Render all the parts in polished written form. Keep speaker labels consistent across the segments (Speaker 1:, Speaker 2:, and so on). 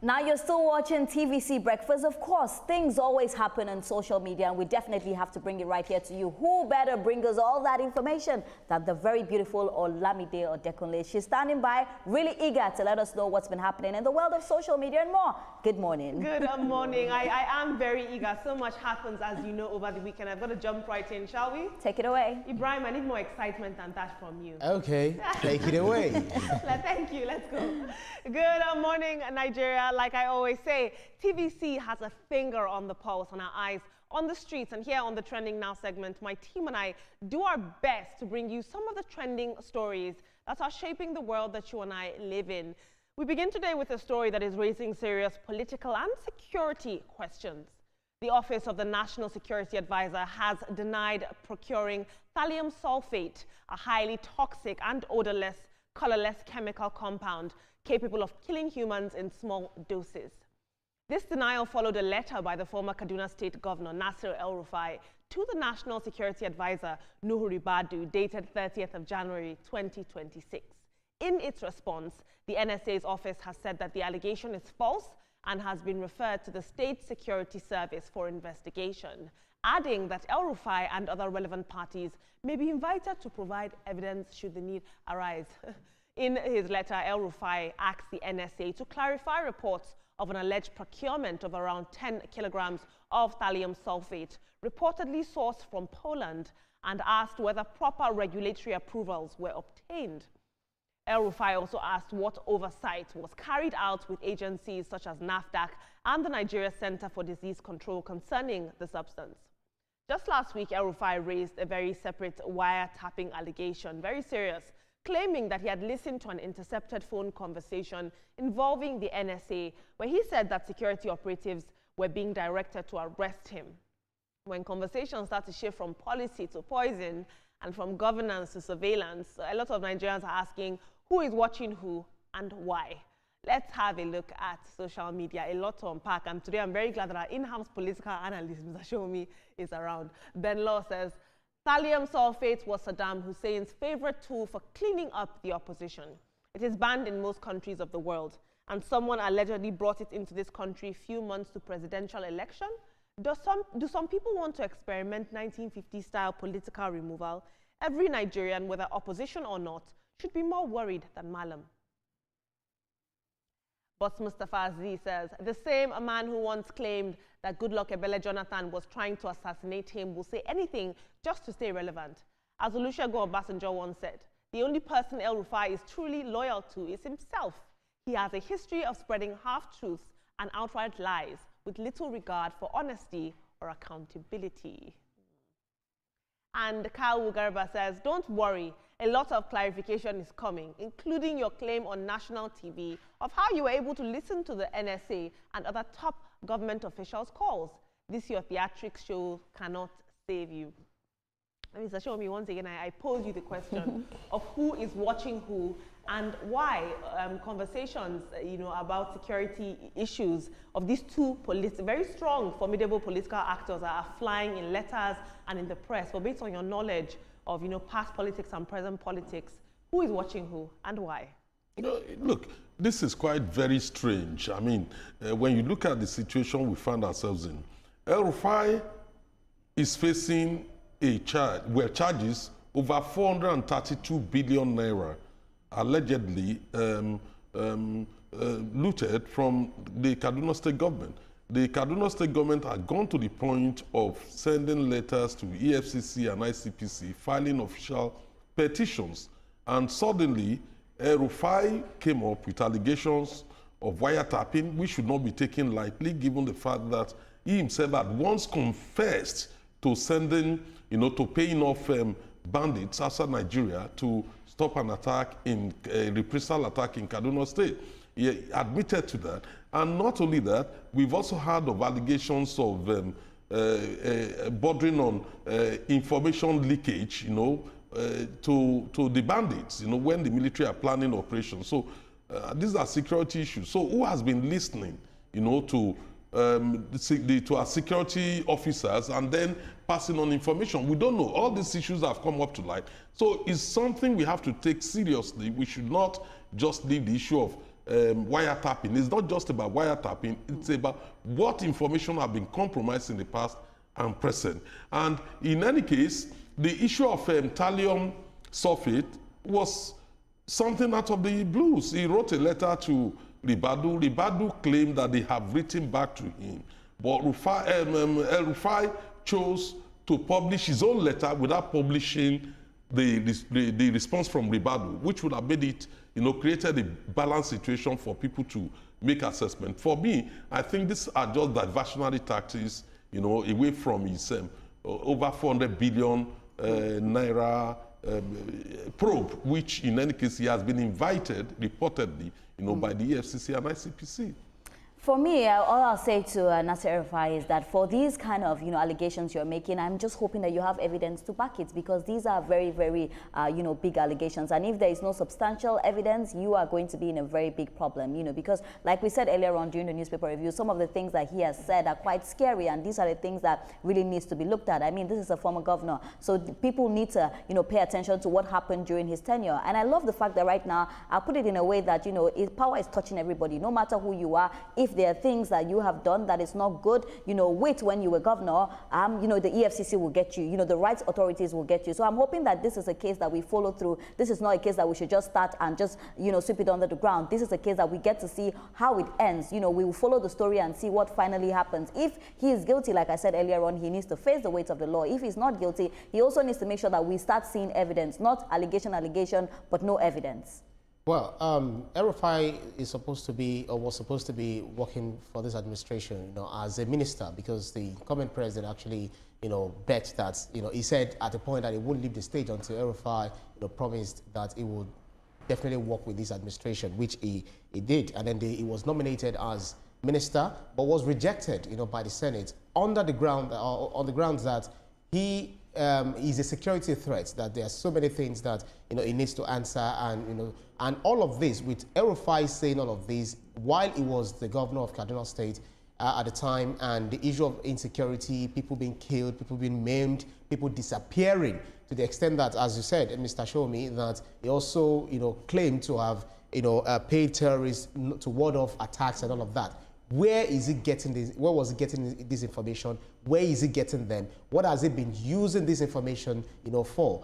Speaker 1: Now you're still watching TVC Breakfast. Of course, things always happen on social media, and we definitely have to bring it right here to you. Who better bring us all that information than the very beautiful Olamide Odekunle? She's standing by, really eager to let us know what's been happening in the world of social media and more. Good morning.
Speaker 2: Good morning. I am very eager. So much happens, as you know, over the weekend. I've got to jump right in, shall we?
Speaker 1: Take it away.
Speaker 2: Ibrahim, I need more excitement than that from you.
Speaker 3: Okay, take it away.
Speaker 2: Thank you. Let's go. Good morning, Nigeria. Like I always say, TVC has a finger on the pulse and our eyes on the streets. And here on the Trending Now segment, my team and I do our best to bring you some of the trending stories that are shaping the world that you and I live in. We begin today with a story that is raising serious political and security questions. The Office of the National Security Advisor has denied procuring thallium sulfate, a highly toxic and odorless, colorless chemical compound capable of killing humans in small doses. This denial followed a letter by the former Kaduna State Governor Nasir El-Rufai to the National Security Advisor Nuhu Ribadu, dated 30th of January 2026. In its response, the NSA's office has said that the allegation is false and has been referred to the State Security Service for investigation, adding that El-Rufai and other relevant parties may be invited to provide evidence should the need arise. In his letter, El-Rufai asked the NSA to clarify reports of an alleged procurement of around 10 kilograms of thallium sulfate, reportedly sourced from Poland, and asked whether proper regulatory approvals were obtained. El-Rufai also asked what oversight was carried out with agencies such as NAFDAC and the Nigeria Center for Disease Control concerning the substance. Just last week, El-Rufai raised a very separate wiretapping allegation, very serious, claiming that he had listened to an intercepted phone conversation involving the NSA, where he said that security operatives were being directed to arrest him. When conversations start to shift from policy to poison and from governance to surveillance, a lot of Nigerians are asking who is watching who and why. Let's have a look at social media. A lot to unpack, and today I'm very glad that our in-house political analyst, Mr. Shomi, is around. Ben Law says, thallium sulfate was Saddam Hussein's favorite tool for cleaning up the opposition. It is banned in most countries of the world, and someone allegedly brought it into this country a few months to presidential election. Do some people want to experiment 1950-style political removal? Every Nigerian, whether opposition or not, should be more worried than Malam. But Mustafa Aziz says, the same man who once claimed that Goodluck Ebele Jonathan was trying to assassinate him will say anything just to stay relevant. As Olusegun Obasanjo once said, the only person El-Rufai is truly loyal to is himself. He has a history of spreading half-truths and outright lies with little regard for honesty or accountability. And Kyle Garba says, don't worry, a lot of clarification is coming, including your claim on national TV of how you were able to listen to the NSA and other top government officials' calls. This your theatrics show cannot save you. Mr. Shomi, once again, I pose you the question of who is watching who and why conversations, about security issues of these two very strong, formidable political actors are flying in letters and in the press. But based on your knowledge of, past politics and present politics, who is watching who and why?
Speaker 4: Look, this is quite very strange. I mean, when you look at the situation we find ourselves in, El-Rufai is facing charges over 432 billion naira allegedly looted from the Kaduna State government. The Kaduna State government had gone to the point of sending letters to EFCC and ICPC, filing official petitions, and suddenly El-Rufai came up with allegations of wiretapping, which should not be taken lightly, given the fact that he himself had once confessed to sending, to paying off bandits outside Nigeria to stop an attack a reprisal attack in Kaduna State. He admitted to that. And not only that, we've also heard of allegations of bordering on information leakage, to the bandits, when the military are planning operations. So these are security issues. So who has been listening, to our security officers and then passing on information? We don't know. All these issues have come up to light. So it's something we have to take seriously. We should not just leave the issue of wiretapping. It's not just about wiretapping, it's about what information have been compromised in the past and present. And in any case, the issue of thallium sulfate was something out of the blues. He wrote a letter to Ribadu. Ribadu claimed that they have written back to him. But El-Rufai chose to publish his own letter without publishing the response from Ribadu, which would have made it, created a balanced situation for people to make assessment. For me, I think these are just diversionary tactics, away from his over 400 billion naira probe, which in any case he has been invited, reportedly, by the EFCC and ICPC.
Speaker 1: For me, all I'll say to Nasir El-Rufai is that for these kind of, allegations you're making, I'm just hoping that you have evidence to back it, because these are very, very, big allegations. And if there is no substantial evidence, you are going to be in a very big problem, because like we said earlier on during the newspaper review, some of the things that he has said are quite scary, and these are the things that really needs to be looked at. I mean, this is a former governor, so people need to, pay attention to what happened during his tenure. And I love the fact that right now, I'll put it in a way that, power is touching everybody, no matter who you are. If there are things that you have done that is not good, wait, when you were governor, the EFCC will get you, the rights authorities will get you. So I'm hoping that this is a case that we follow through. This is not a case that we should just start and just, sweep it under the ground. This is a case that we get to see how it ends. We will follow the story and see what finally happens. If he is guilty, like I said earlier on, he needs to face the weight of the law. If he's not guilty, he also needs to make sure that we start seeing evidence, not allegation, but no evidence.
Speaker 3: Well, El-Rufai is supposed to be, or was supposed to be, working for this administration, as a minister, because the current president actually, bet that, he said at the point that he wouldn't leave the stage until El-Rufai, promised that he would definitely work with this administration, which he did, and then he was nominated as minister, but was rejected, by the Senate on the grounds that he is a security threat, that there are so many things that he needs to answer, and and all of this, with El-Rufai saying all of this while he was the governor of Kaduna State at the time, and the issue of insecurity, people being killed, people being maimed, people disappearing, to the extent that, as you said, Mr. Shomi, that he also claimed to have paid terrorists to ward off attacks and all of that. Where is he getting this? Where was he getting this information? Where is he getting them? What has he been using this information, for?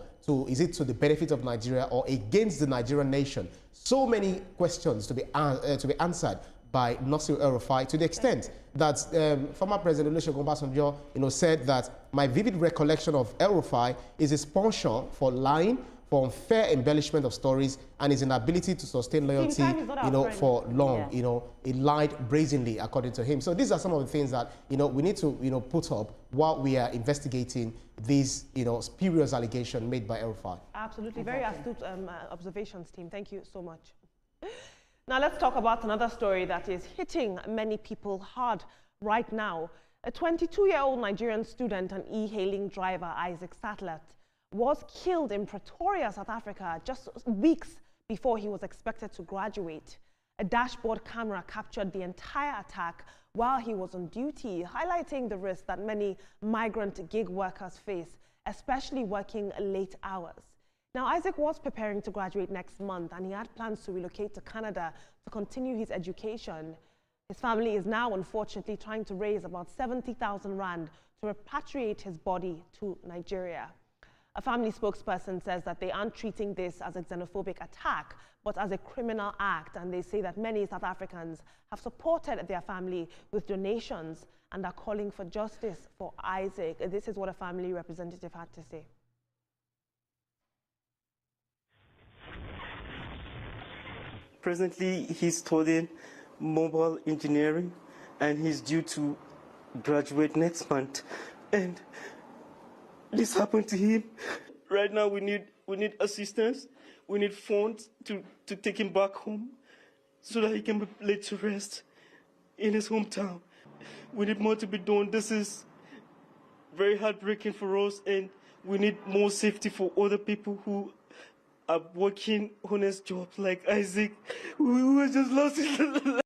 Speaker 3: Is it to the benefit of Nigeria or against the Nigerian nation? So many questions to be answered by Nasir El-Rufai, to the extent that former President Olusegun Obasanjo, said that my vivid recollection of El-Rufai is his penchant for lying, for unfair embellishment of stories, and his inability to sustain loyalty, for long. Yeah. He lied brazenly, according to him. So these are some of the things that, we need to, put up while we are investigating these, spurious allegations made by El-Rufai.
Speaker 2: Absolutely. Very astute observations, team. Thank you so much. Now let's talk about another story that is hitting many people hard right now. A 22-year-old Nigerian student and e-hailing driver, Isaac Sattler, was killed in Pretoria, South Africa, just weeks before he was expected to graduate. A dashboard camera captured the entire attack while he was on duty, highlighting the risk that many migrant gig workers face, especially working late hours. Now, Isaac was preparing to graduate next month, and he had plans to relocate to Canada to continue his education. His family is now, unfortunately, trying to raise about 70,000 rand to repatriate his body to Nigeria. A family spokesperson says that they aren't treating this as a xenophobic attack, but as a criminal act, and they say that many South Africans have supported their family with donations and are calling for justice for Isaac. This is what a family representative had to say.
Speaker 5: Presently, he's studying mobile engineering, and he's due to graduate next month. And this happened to him. Right now, we need assistance. We need funds to take him back home so that he can be laid to rest in his hometown. We need more to be done. This is very heartbreaking for us, and we need more safety for other people who are working honest jobs like Isaac, who has just lost his life.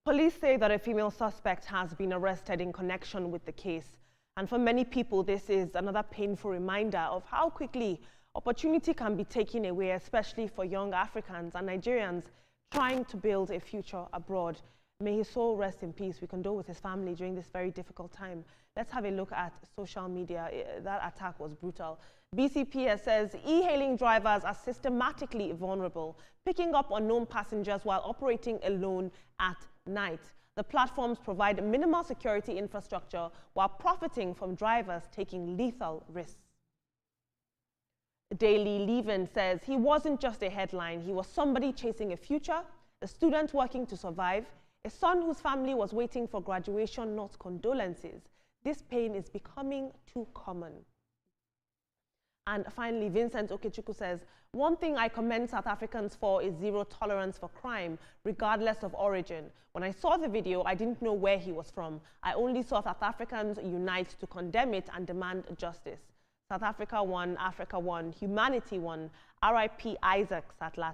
Speaker 2: Police say that a female suspect has been arrested in connection with the case. And for many people, this is another painful reminder of how quickly opportunity can be taken away, especially for young Africans and Nigerians trying to build a future abroad. May his soul rest in peace. We condole with his family during this very difficult time. Let's have a look at social media. That attack was brutal. BCPS says e-hailing drivers are systematically vulnerable, picking up unknown passengers while operating alone at night. The platforms provide minimal security infrastructure while profiting from drivers taking lethal risks. Daily Leven says he wasn't just a headline. He was somebody chasing a future, a student working to survive, a son whose family was waiting for graduation, not condolences. This pain is becoming too common. And finally, Vincent Okechukwu says, one thing I commend South Africans for is zero tolerance for crime, regardless of origin. When I saw the video, I didn't know where he was from. I only saw South Africans unite to condemn it and demand justice. South Africa won, Africa won, humanity won. R.I.P. Isaac Satlat.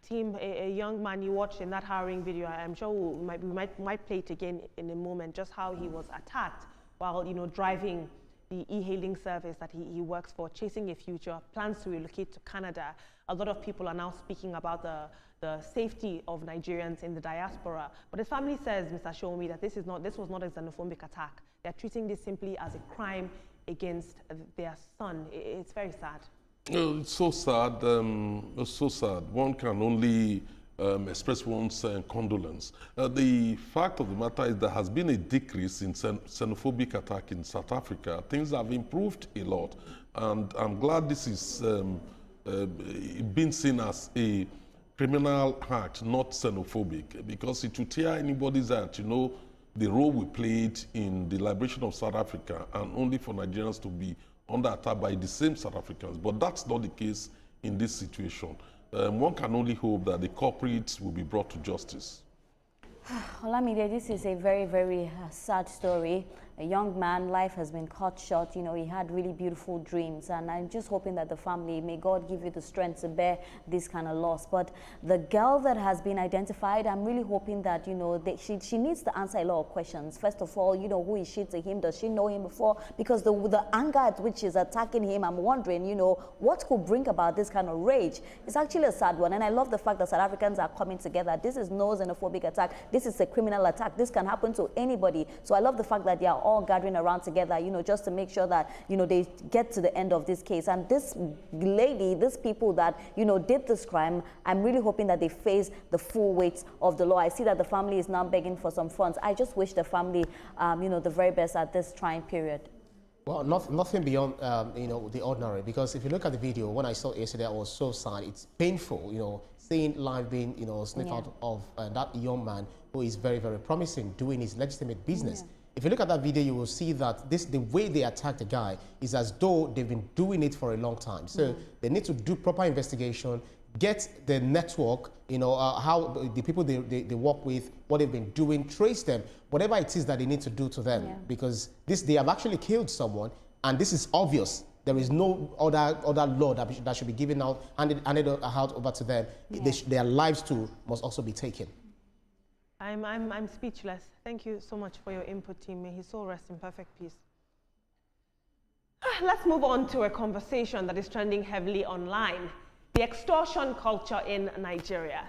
Speaker 2: Team, a young man you watched in that harrowing video, I'm sure we might play it again in a moment, just how he was attacked while, driving the e-hailing service that he works for, chasing a future, plans to relocate to Canada. A lot of people are now speaking about the safety of Nigerians in the diaspora. But his family says, Mr. Shomi, that this was not a xenophobic attack. They're treating this simply as a crime against their son. It's very sad.
Speaker 4: It's so sad. It's so sad. One can only express one's condolence. The fact of the matter is there has been a decrease in xenophobic attack in South Africa. Things have improved a lot, and I'm glad this is being seen as a criminal act, not xenophobic, because it will tear anybody's heart, the role we played in the liberation of South Africa, and only for Nigerians to be under attack by the same South Africans. But that's not the case in this situation. One can only hope that the culprits will be brought to justice.
Speaker 1: Olamide, this is a very, very sad story. A young man, life has been cut short. He had really beautiful dreams, and I'm just hoping that the family, may God give you the strength to bear this kind of loss. But the girl that has been identified, I'm really hoping that, she needs to answer a lot of questions. First of all, who is she to him? Does she know him before? Because the anger at which she's attacking him, I'm wondering, what could bring about this kind of rage? It's actually a sad one, and I love the fact that South Africans are coming together. This is no xenophobic attack. This is a criminal attack. This can happen to anybody. So I love the fact that they are all gathering around together, just to make sure that, they get to the end of this case. And this lady, these people that, did this crime, I'm really hoping that they face the full weight of the law. I see that the family is now begging for some funds. I just wish the family, the very best at this trying period.
Speaker 3: Well, nothing beyond, the ordinary, because if you look at the video, when I saw it yesterday, I was so sad. It's painful, seeing life being, snipped out of that young man who is very, very promising, doing his legitimate business. Yeah. If you look at that video, you will see that the way they attacked the guy is as though they've been doing it for a long time. So they need to do proper investigation, get the network, how the people they work with, what they've been doing, trace them, whatever it is that they need to do to them. Yeah. Because they have actually killed someone, and this is obvious. There is no other law that should be given out, handed out over to them. Yeah. Their lives too must also be taken.
Speaker 2: I'm speechless. Thank you so much for your input, team. May his soul rest in perfect peace. Let's move on to a conversation that is trending heavily online: the extortion culture in Nigeria.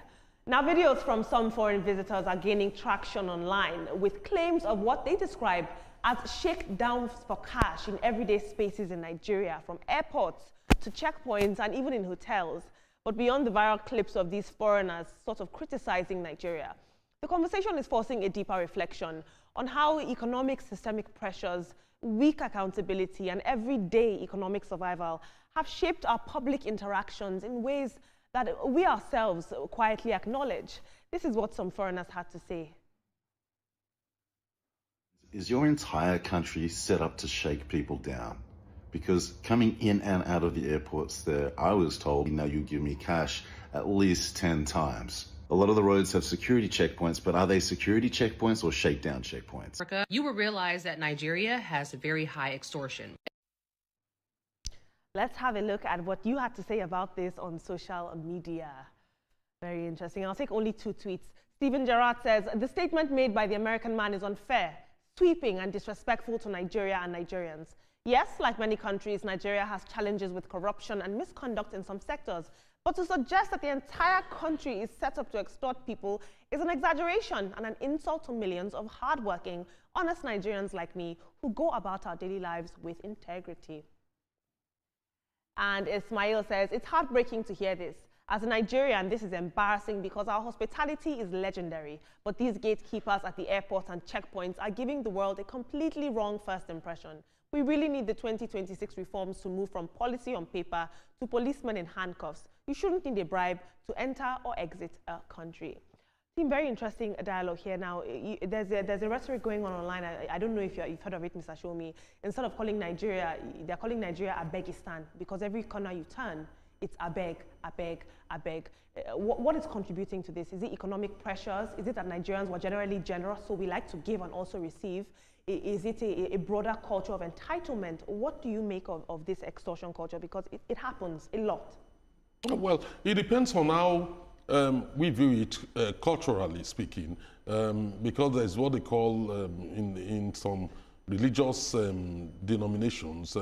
Speaker 2: Now, videos from some foreign visitors are gaining traction online with claims of what they describe as shakedowns for cash in everyday spaces in Nigeria, from airports to checkpoints and even in hotels. But beyond the viral clips of these foreigners sort of criticizing Nigeria, the conversation is forcing a deeper reflection on how economic systemic pressures, weak accountability, and everyday economic survival have shaped our public interactions in ways that we ourselves quietly acknowledge. This is what some foreigners had to say.
Speaker 6: Is your entire country set up to shake people down? Because coming in and out of the airports there, I was told, now you give me cash at least 10 times. A lot of the roads have security checkpoints, but are they security checkpoints or shakedown checkpoints?
Speaker 7: You will realize that Nigeria has very high extortion.
Speaker 2: Let's have a look at what you had to say about this on social media. Very interesting. I'll take only 2 tweets. Stephen Gerrard says, the statement made by the American man is unfair, sweeping and disrespectful to Nigeria and Nigerians. Yes, like many countries, Nigeria has challenges with corruption and misconduct in some sectors, But to suggest that the entire country is set up to extort people is an exaggeration and an insult to millions of hardworking, honest Nigerians like me who go about our daily lives with integrity. And Ismail says, it's heartbreaking to hear this. As a Nigerian, this is embarrassing because our hospitality is legendary, but these gatekeepers at the airports and checkpoints are giving the world a completely wrong first impression. We really need the 2026 reforms to move from policy on paper to policemen in handcuffs. You shouldn't need a bribe to enter or exit a country. Very interesting dialogue here now. There's a rhetoric going on online. I don't know if you've heard of it, Mr. Shomi. Instead of calling Nigeria, they're calling Nigeria Abegistan, because every corner you turn, it's abeg, abeg, abeg. What is contributing to this? Is it economic pressures? Is it that Nigerians were generally generous, so we like to give and also receive? Is it a broader culture of entitlement? What do you make of this extortion culture? Because it happens a lot.
Speaker 4: Well, it depends on how we view it culturally speaking, because there's what they call in some religious denominations,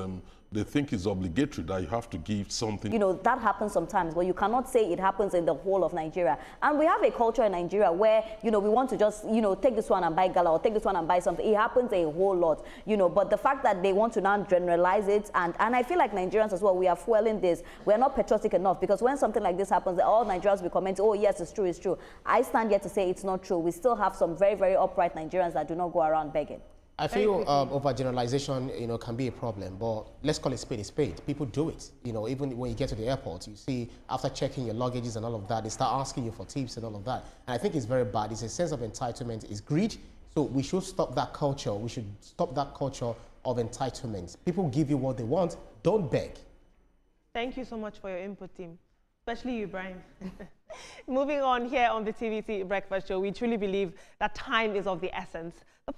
Speaker 4: they think it's obligatory that you have to give something.
Speaker 1: You know, that happens sometimes, but you cannot say it happens in the whole of Nigeria. And we have a culture in Nigeria where, you know, we want to just, you know, take this one and buy gala or take this one and buy something. It happens a whole lot, you know, but the fact that they want to now generalize it, and I feel like Nigerians as well, we are fueling this. We are not patriotic enough, because when something like this happens, all Nigerians will comment, oh yes, it's true, it's true. I stand here to say it's not true. We still have some very, very upright Nigerians that do not go around begging.
Speaker 3: I feel overgeneralization, you know, can be a problem, but let's call it spade a spade. People do it. You know, even when you get to the airport, you see, after checking your luggages and all of that, they start asking you for tips and all of that. And I think it's very bad. It's a sense of entitlement. It's greed. So we should stop that culture. We should stop that culture of entitlement. People give you what they want. Don't beg.
Speaker 2: Thank you so much for your input, team. Especially you, Brian. Moving on here on the TVC Breakfast Show, we truly believe that time is of the essence. The